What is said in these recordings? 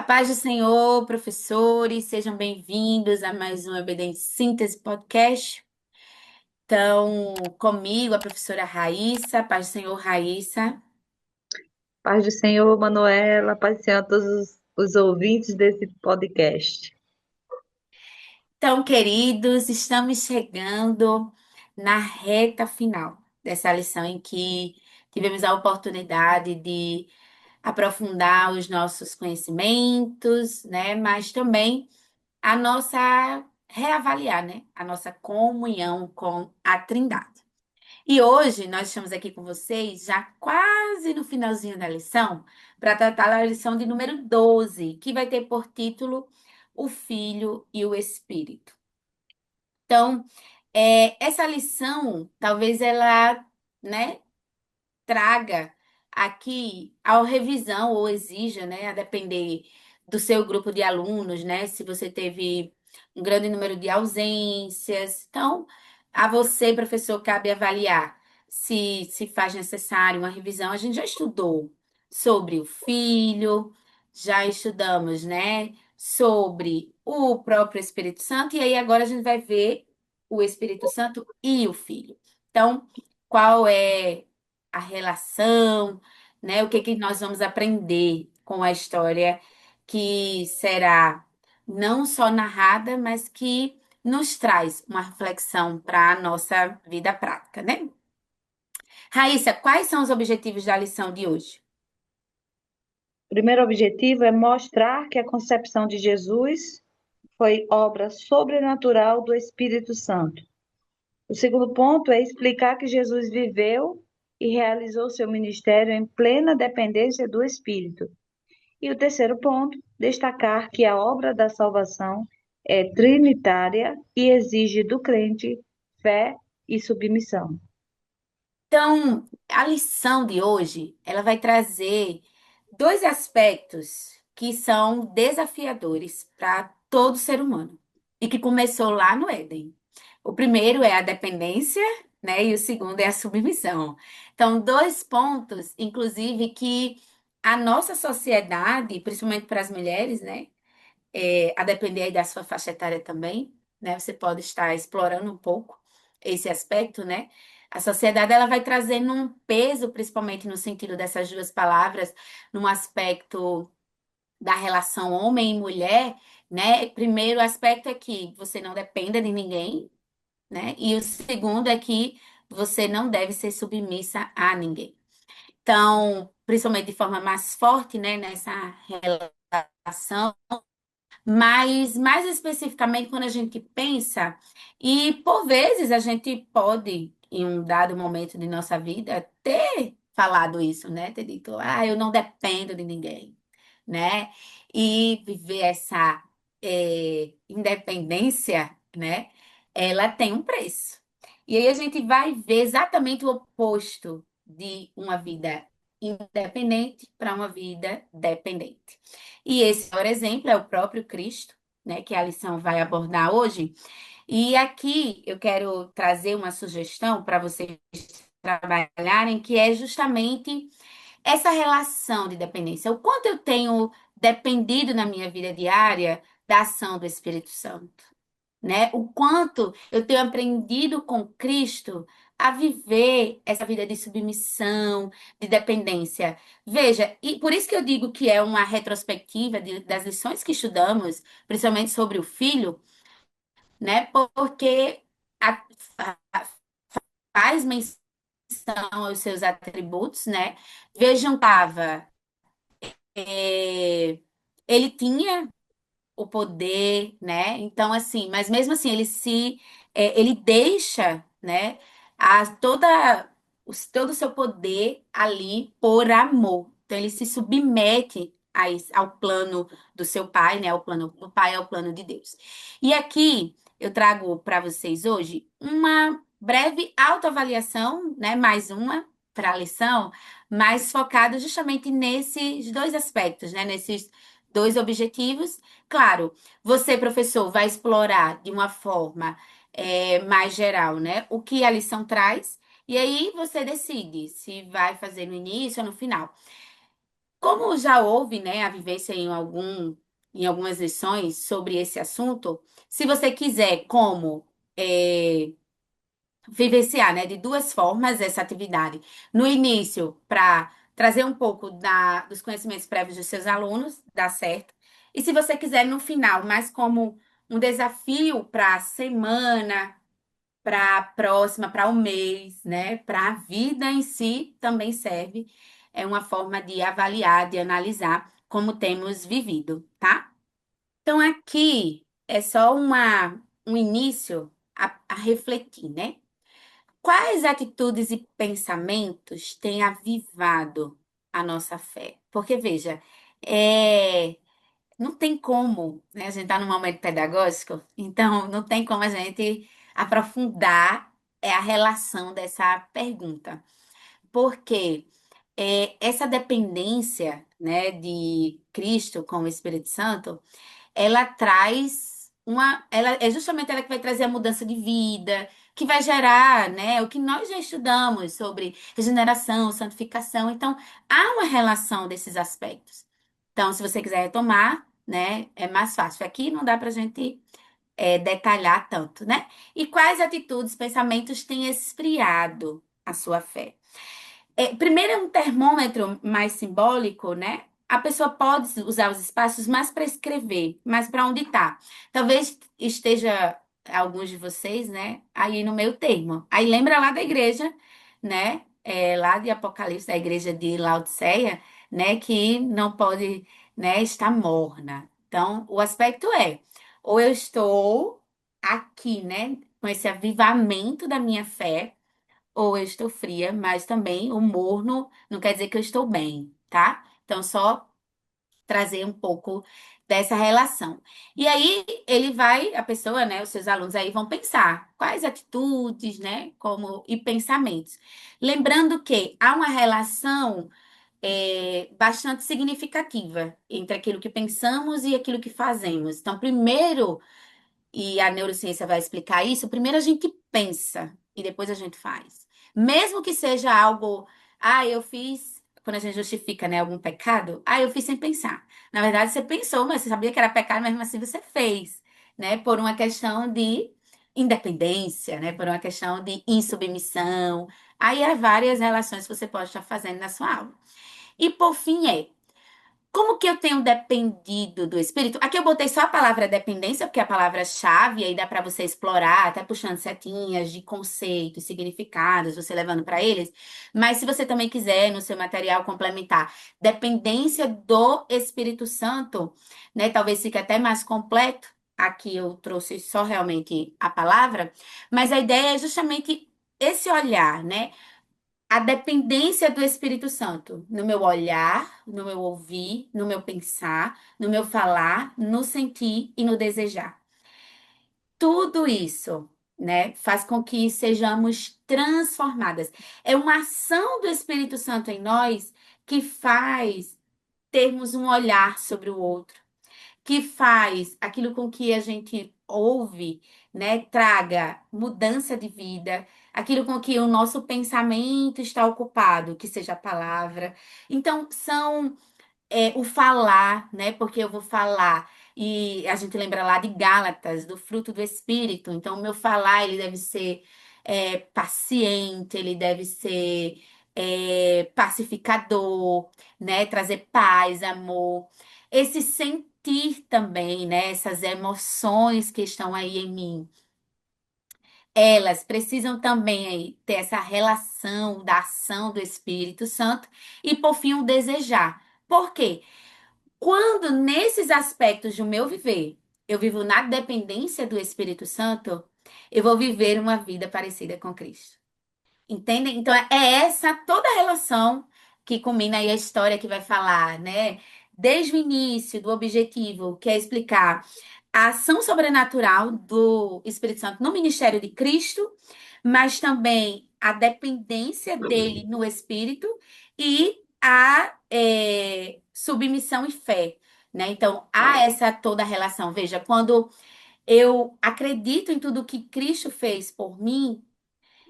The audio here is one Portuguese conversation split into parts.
A paz do Senhor, professores, sejam bem-vindos a mais um Obediente Síntese Podcast. Então, comigo, a professora Raíssa, paz do Senhor, Raíssa. Paz do Senhor, Manuela, paz do Senhor a todos os ouvintes desse podcast. Então, queridos, estamos chegando na reta final dessa lição em que tivemos a oportunidade de aprofundar os nossos conhecimentos, né? Mas também a nossa reavaliar, né? A nossa comunhão com a Trindade. E hoje nós estamos aqui com vocês, já quase no finalzinho da lição, para tratar da lição de número 12, que vai ter por título O Filho e o Espírito. Então, essa lição, talvez ela, né, traga aqui a revisão ou exija, né, a depender do seu grupo de alunos, né, se você teve um grande número de ausências. Então, a você, professor, cabe avaliar se faz necessário uma revisão. A gente já estudou sobre o filho, já estudamos, né, sobre o próprio Espírito Santo, e aí agora a gente vai ver o Espírito Santo e o filho. Então, qual é a relação, né? O que que nós vamos aprender com a história que será não só narrada, mas que nos traz uma reflexão para a nossa vida prática, né? Raíssa, quais são os objetivos da lição de hoje? O primeiro objetivo é mostrar que a concepção de Jesus foi obra sobrenatural do Espírito Santo. O segundo ponto é explicar que Jesus viveu e realizou seu ministério em plena dependência do Espírito. E o terceiro ponto, destacar que a obra da salvação é trinitária e exige do crente fé e submissão. Então, a lição de hoje, ela vai trazer dois aspectos que são desafiadores para todo ser humano e que começou lá no Éden. O primeiro é a dependência, né? E o segundo é a submissão. Então, dois pontos, inclusive, que a nossa sociedade, principalmente para as mulheres, né? A depender aí da sua faixa etária também, né? Você pode estar explorando um pouco esse aspecto, né? A sociedade ela vai trazendo um peso, principalmente no sentido dessas duas palavras, num aspecto da relação homem e mulher, né? Primeiro aspecto é que você não dependa de ninguém, né? E o segundo é que você não deve ser submissa a ninguém. Então, principalmente de forma mais forte, né, nessa relação, mas mais especificamente quando a gente pensa, e por vezes a gente pode, em um dado momento de nossa vida, ter falado isso, né? Ter dito, eu não dependo de ninguém, né? E viver essa independência, né? Ela tem um preço. E aí a gente vai ver exatamente o oposto de uma vida independente para uma vida dependente. E esse, por exemplo, é o próprio Cristo, né, que a lição vai abordar hoje. E aqui eu quero trazer uma sugestão para vocês trabalharem, que é justamente essa relação de dependência. O quanto eu tenho dependido na minha vida diária da ação do Espírito Santo, né? O quanto eu tenho aprendido com Cristo a viver essa vida de submissão, de dependência. Veja, e por isso que eu digo que é uma retrospectiva das lições que estudamos, principalmente sobre o filho, né? Porque a- faz menção aos seus atributos, né? Vejam, é, ele tinha o poder, né? Então, assim, mas mesmo assim, ele deixa, né, todo o seu poder ali por amor. Então, ele se submete ao plano do seu pai, né? Ao plano do pai, ao plano de Deus. E aqui eu trago para vocês hoje uma breve autoavaliação, né? Mais uma para a lição, mais focada justamente nesses dois aspectos, né? Nesses dois objetivos. Claro, você, professor, vai explorar de uma forma mais geral, né? O que a lição traz, e aí você decide se vai fazer no início ou no final. Como já houve, né, a vivência em algumas lições sobre esse assunto, se você quiser como vivenciar, né, de duas formas essa atividade. No início, para trazer um pouco dos conhecimentos prévios dos seus alunos, dá certo. E se você quiser no final, mais como um desafio para a semana, para a próxima, para o mês, né, para a vida em si, também serve. É uma forma de avaliar, de analisar como temos vivido, tá? Então, aqui é só um início a refletir, né? Quais atitudes e pensamentos têm avivado a nossa fé? Porque, veja, não tem como, né? A gente está num momento pedagógico, então não tem como a gente aprofundar a relação dessa pergunta. Porque essa dependência, né, de Cristo com o Espírito Santo ela traz ela é justamente ela que vai trazer a mudança de vida, que vai gerar, né, o que nós já estudamos sobre regeneração, santificação. Então, há uma relação desses aspectos. Então, se você quiser retomar, né, é mais fácil. Aqui não dá para a gente detalhar tanto, né? E quais atitudes, pensamentos têm esfriado a sua fé? Primeiro é um termômetro mais simbólico, né? A pessoa pode usar os espaços mais para escrever, mas para onde está. Talvez esteja alguns de vocês, né? Aí no meio termo. Aí lembra lá da igreja, né? Lá de Apocalipse, da igreja de Laodiceia, né? Que não pode, né? Estar morna. Então, o aspecto ou eu estou aqui, né? Com esse avivamento da minha fé ou eu estou fria, mas também o morno não quer dizer que eu estou bem, tá? Então, só trazer um pouco dessa relação. E aí, ele vai, a pessoa, né, os seus alunos aí vão pensar quais atitudes, né, como e pensamentos. Lembrando que há uma relação bastante significativa entre aquilo que pensamos e aquilo que fazemos. Então, primeiro e a neurociência vai explicar isso, primeiro a gente pensa e depois a gente faz. Mesmo que seja algo, eu fiz, quando a gente justifica, né, algum pecado, eu fiz sem pensar. Na verdade, você pensou, mas você sabia que era pecado, mesmo assim você fez, né, por uma questão de independência, né, por uma questão de insubmissão. Aí há várias relações que você pode estar fazendo na sua aula. E por fim como que eu tenho dependido do Espírito? Aqui eu botei só a palavra dependência, porque é a palavra-chave, aí dá para você explorar, até puxando setinhas de conceitos, significados, você levando para eles. Mas se você também quiser, no seu material complementar, dependência do Espírito Santo, né? Talvez fique até mais completo. Aqui eu trouxe só realmente a palavra, mas a ideia é justamente esse olhar, né? A dependência do Espírito Santo no meu olhar, no meu ouvir, no meu pensar, no meu falar, no sentir e no desejar. Tudo isso, né, faz com que sejamos transformadas. É uma ação do Espírito Santo em nós que faz termos um olhar sobre o outro que faz aquilo com que a gente ouve, né, traga mudança de vida, aquilo com que o nosso pensamento está ocupado, que seja a palavra. Então, são o falar, né? Porque eu vou falar. E a gente lembra lá de Gálatas, do fruto do Espírito. Então, o meu falar, ele deve ser paciente, ele deve ser pacificador, né? Trazer paz, amor. Esse sentir também, né? Essas emoções que estão aí em mim. Elas precisam também aí ter essa relação da ação do Espírito Santo e, por fim, o desejar. Por quê? Quando nesses aspectos do meu viver, eu vivo na dependência do Espírito Santo, eu vou viver uma vida parecida com Cristo. Entendem? Então é essa toda a relação que culmina aí a história que vai falar, né? Desde o início do objetivo, que é explicar a ação sobrenatural do Espírito Santo no ministério de Cristo, mas também a dependência dele no Espírito e a submissão e fé, né? Então há essa toda a relação. Veja, quando eu acredito em tudo que Cristo fez por mim,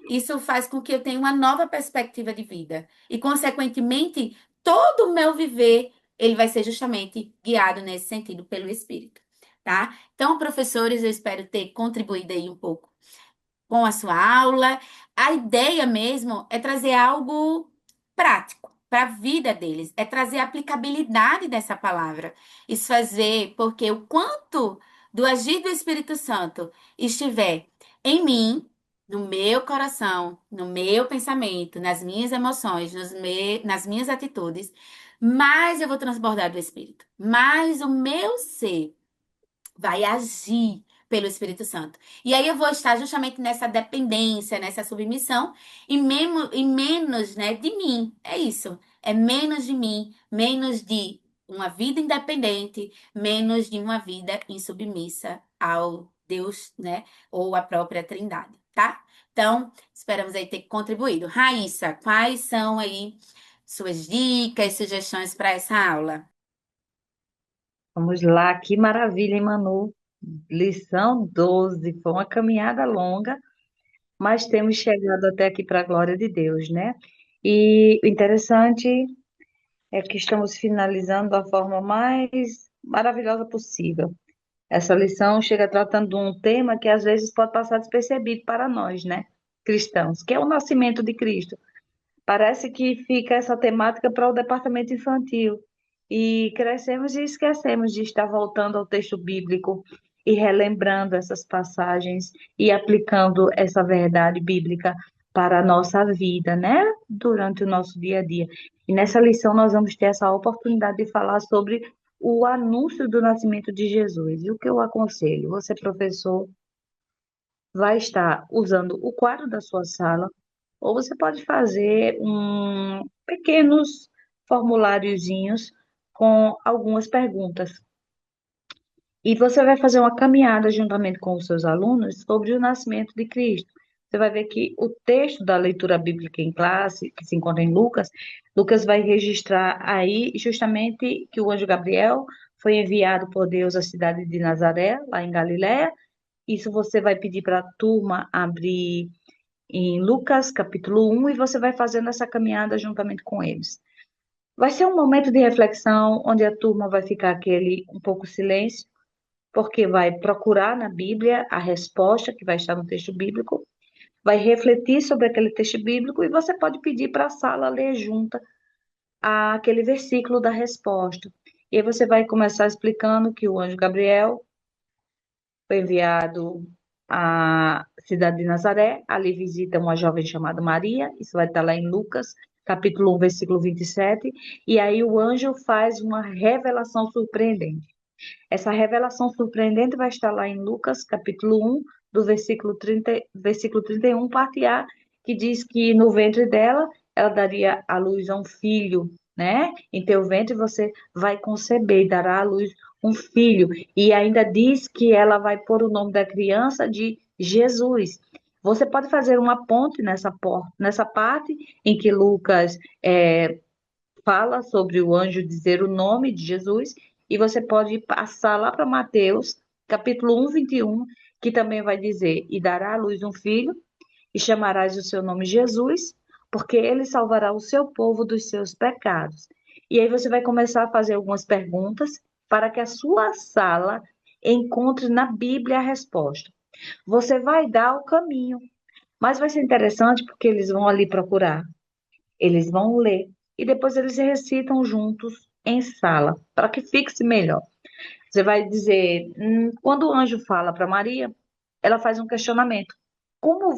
isso faz com que eu tenha uma nova perspectiva de vida. E, consequentemente, todo o meu viver, ele vai ser justamente guiado nesse sentido pelo Espírito, tá? Então, professores, eu espero ter contribuído aí um pouco com a sua aula. A ideia mesmo é trazer algo prático para a vida deles, é trazer a aplicabilidade dessa palavra. Isso fazer porque o quanto do agir do Espírito Santo estiver em mim, no meu coração, no meu pensamento, nas minhas emoções, nas minhas atitudes, mais eu vou transbordar do Espírito, mais o meu ser vai agir pelo Espírito Santo. E aí eu vou estar justamente nessa dependência, nessa submissão e menos, né, de mim. É isso. É menos de mim, menos de uma vida independente, menos de uma vida insubmissa ao Deus, né, ou à própria Trindade, tá? Então, esperamos aí ter contribuído. Raíssa, quais são aí suas dicas, sugestões para essa aula? Vamos lá, que maravilha, hein, Manu? Lição 12. Foi uma caminhada longa, mas temos chegado até aqui para a glória de Deus, né? E o interessante é que estamos finalizando da forma mais maravilhosa possível. Essa lição chega tratando de um tema que às vezes pode passar despercebido para nós, né? Cristãos, que é o nascimento de Cristo. Parece que fica essa temática para o departamento infantil. E crescemos e esquecemos de estar voltando ao texto bíblico e relembrando essas passagens e aplicando essa verdade bíblica para a nossa vida, né? Durante o nosso dia a dia. E nessa lição nós vamos ter essa oportunidade de falar sobre o anúncio do nascimento de Jesus. E o que eu aconselho? Você, professor, vai estar usando o quadro da sua sala, ou você pode fazer pequenos formuláriozinhos com algumas perguntas. E você vai fazer uma caminhada juntamente com os seus alunos sobre o nascimento de Cristo. Você vai ver que o texto da leitura bíblica em classe, que se encontra em Lucas, Lucas vai registrar aí justamente que o anjo Gabriel foi enviado por Deus à cidade de Nazaré, lá em Galiléia. Isso você vai pedir para a turma abrir em Lucas, capítulo 1, e você vai fazendo essa caminhada juntamente com eles. Vai ser um momento de reflexão onde a turma vai ficar aquele um pouco silêncio, porque vai procurar na Bíblia a resposta que vai estar no texto bíblico, vai refletir sobre aquele texto bíblico e você pode pedir para a sala ler junta aquele versículo da resposta. E aí você vai começar explicando que o anjo Gabriel foi enviado à cidade de Nazaré, ali visita uma jovem chamada Maria, isso vai estar lá em Lucas, capítulo 1, versículo 27, e aí o anjo faz uma revelação surpreendente. Essa revelação surpreendente vai estar lá em Lucas, capítulo 1, do versículo 31, parte A, que diz que no ventre dela ela daria à luz a um filho, né? Em teu ventre você vai conceber e dará à luz um filho. E ainda diz que ela vai pôr o nome da criança de Jesus. Você pode fazer uma ponte nessa parte em que Lucas fala sobre o anjo dizer o nome de Jesus, e você pode passar lá para Mateus, capítulo 1, 21, que também vai dizer: E dará à luz um filho, e chamarás o seu nome Jesus, porque ele salvará o seu povo dos seus pecados. E aí você vai começar a fazer algumas perguntas para que a sua sala encontre na Bíblia a resposta. Você vai dar o caminho, mas vai ser interessante porque eles vão ali procurar. Eles vão ler e depois eles recitam juntos em sala, para que fixe melhor. Você vai dizer, quando o anjo fala para Maria, ela faz um questionamento. Como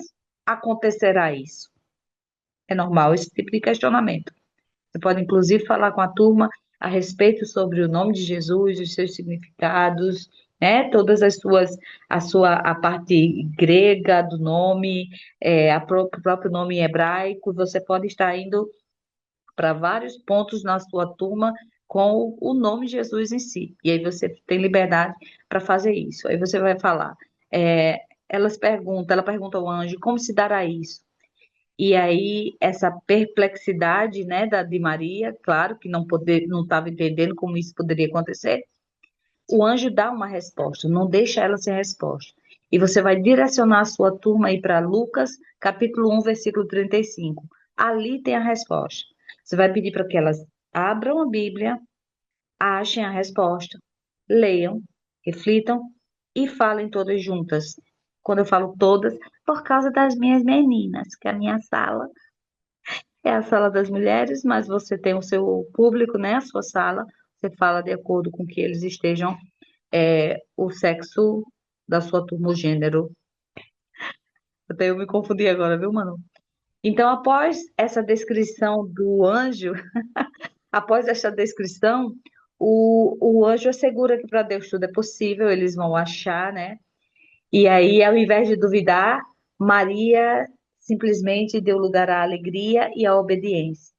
acontecerá isso? É normal esse tipo de questionamento. Você pode, inclusive, falar com a turma a respeito sobre o nome de Jesus, os seus significados, né? Todas a parte grega do nome, o próprio nome hebraico. Você pode estar indo para vários pontos na sua turma com o nome de Jesus em si. E aí você tem liberdade para fazer isso. Aí você vai falar. Ela pergunta ao anjo, como se dará isso? E aí essa perplexidade, né, de Maria, claro que não estava entendendo como isso poderia acontecer. O anjo dá uma resposta, não deixa ela sem resposta. E você vai direcionar a sua turma aí para Lucas, capítulo 1, versículo 35. Ali tem a resposta. Você vai pedir para que elas Abram a Bíblia, achem a resposta, leiam, reflitam e falem todas juntas. Quando eu falo todas, por causa das minhas meninas, que a minha sala é a sala das mulheres, mas você tem o seu público, né? A sua sala. Você fala de acordo com que eles estejam, o sexo da sua turma, o gênero. Até eu me confundi agora, viu, mano? Então, após essa descrição do anjo, após essa descrição, o anjo assegura que para Deus tudo é possível, eles vão achar, né? E aí, ao invés de duvidar, Maria simplesmente deu lugar à alegria e à obediência.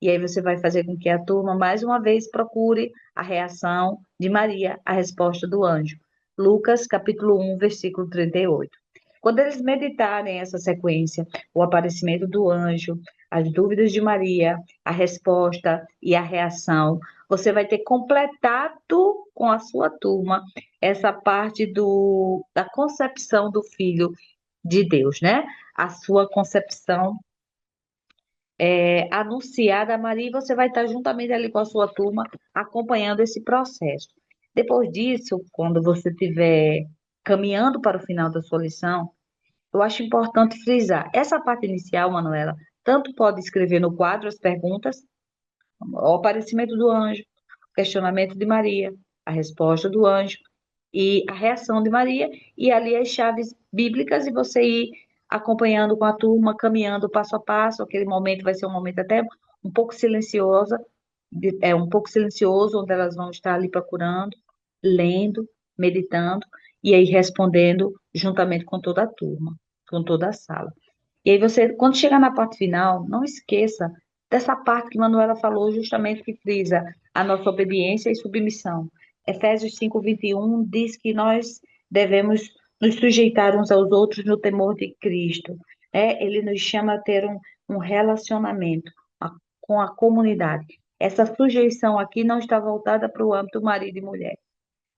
E aí você vai fazer com que a turma, mais uma vez, procure a reação de Maria, a resposta do anjo. Lucas, capítulo 1, versículo 38. Quando eles meditarem essa sequência, o aparecimento do anjo, as dúvidas de Maria, a resposta e a reação, você vai ter completado com a sua turma essa parte da concepção do Filho de Deus, né? A sua concepção anunciada a Maria e você vai estar juntamente ali com a sua turma acompanhando esse processo. Depois disso, quando você estiver caminhando para o final da sua lição, eu acho importante frisar essa parte inicial, Manuela, tanto pode escrever no quadro as perguntas, o aparecimento do anjo, o questionamento de Maria, a resposta do anjo e a reação de Maria, e ali as chaves bíblicas, e você ir acompanhando com a turma, caminhando passo a passo. Aquele momento vai ser um momento até um pouco silenciosa, um pouco silencioso, onde elas vão estar ali procurando, lendo, meditando, e aí respondendo juntamente com toda a turma, com toda a sala. E aí você, quando chegar na parte final, não esqueça dessa parte que Manuela falou, justamente que frisa a nossa obediência e submissão. Efésios 5:21 diz que nós devemos nos sujeitar uns aos outros no temor de Cristo. Ele nos chama a ter um relacionamento com a comunidade. Essa sujeição aqui não está voltada para o âmbito marido e mulher.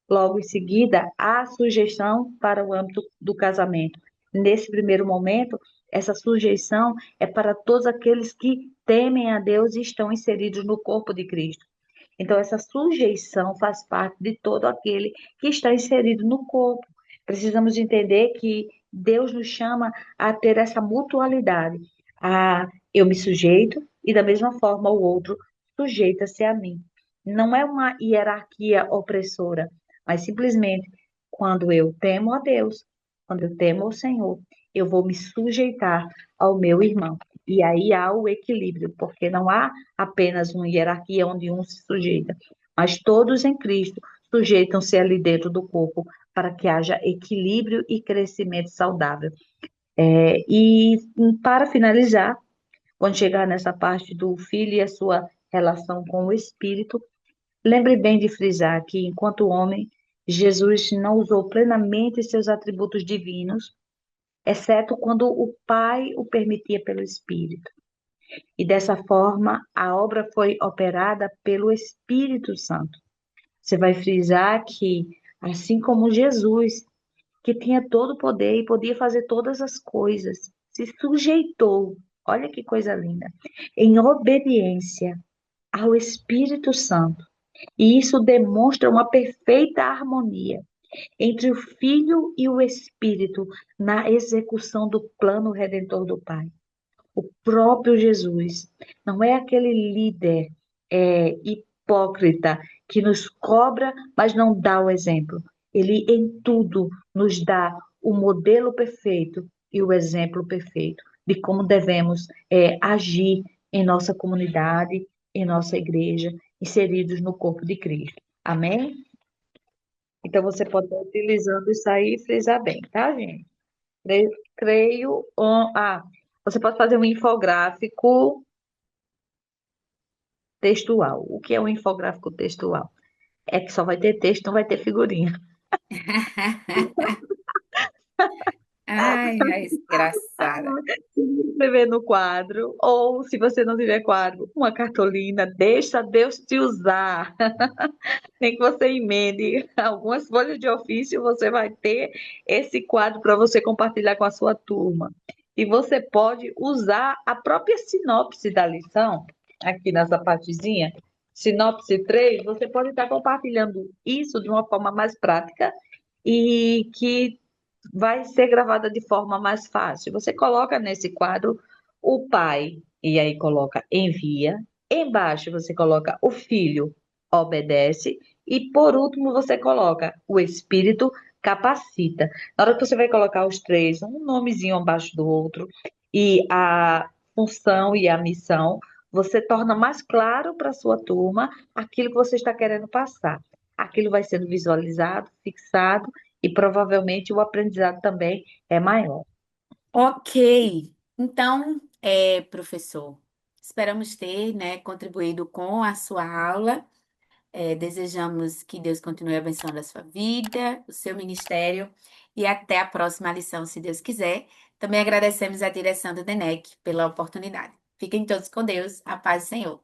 Logo em seguida, há sujeição para o âmbito do casamento. Nesse primeiro momento, essa sujeição é para todos aqueles que temem a Deus e estão inseridos no corpo de Cristo. Então, essa sujeição faz parte de todo aquele que está inserido no corpo. Precisamos entender que Deus nos chama a ter essa mutualidade. Eu me sujeito e, da mesma forma, o outro sujeita-se a mim. Não é uma hierarquia opressora, mas simplesmente quando eu temo a Deus, quando eu temo ao Senhor, eu vou me sujeitar ao meu irmão. E aí há o equilíbrio, porque não há apenas uma hierarquia onde um se sujeita, mas todos em Cristo sujeitam-se ali dentro do corpo para que haja equilíbrio e crescimento saudável. E para finalizar, quando chegar nessa parte do filho e a sua relação com o Espírito, lembre bem de frisar que, enquanto homem, Jesus não usou plenamente seus atributos divinos, exceto quando o Pai o permitia pelo Espírito. E dessa forma, a obra foi operada pelo Espírito Santo. Você vai frisar que, assim como Jesus, que tinha todo o poder e podia fazer todas as coisas, se sujeitou, olha que coisa linda, em obediência ao Espírito Santo. E isso demonstra uma perfeita harmonia entre o Filho e o Espírito na execução do plano redentor do Pai. O próprio Jesus não é aquele líder hipócrita que nos cobra, mas não dá o exemplo. Ele em tudo nos dá o modelo perfeito e o exemplo perfeito de como devemos agir em nossa comunidade, em nossa igreja, inseridos no corpo de Cristo. Amém? Então você pode estar utilizando isso aí e frisar bem, tá, gente? Creio. Você pode fazer um infográfico textual. O que é um infográfico textual? É que só vai ter texto, não vai ter figurinha. Ai, ai, desgraçada. Escrever no quadro, ou se você não tiver quadro, uma cartolina, deixa Deus te usar. Nem que você emende algumas folhas de ofício, você vai ter esse quadro para você compartilhar com a sua turma. E você pode usar a própria sinopse da lição. aqui nessa partezinha, sinopse 3, você pode estar compartilhando isso de uma forma mais prática e que vai ser gravada de forma mais fácil. Você coloca nesse quadro o pai, e aí coloca envia. Embaixo você coloca o filho obedece. E por último você coloca o espírito capacita. Na hora que você vai colocar os três, um nomezinho abaixo do outro, e a função e a missão, você torna mais claro para a sua turma aquilo que você está querendo passar. Aquilo vai sendo visualizado, fixado e provavelmente o aprendizado também é maior. Ok. Então, professor, esperamos ter, né, contribuído com a sua aula. Desejamos que Deus continue abençoando a sua vida, o seu ministério e até a próxima lição, se Deus quiser. Também agradecemos a direção do DENEC pela oportunidade. Fiquem todos com Deus. A paz do Senhor.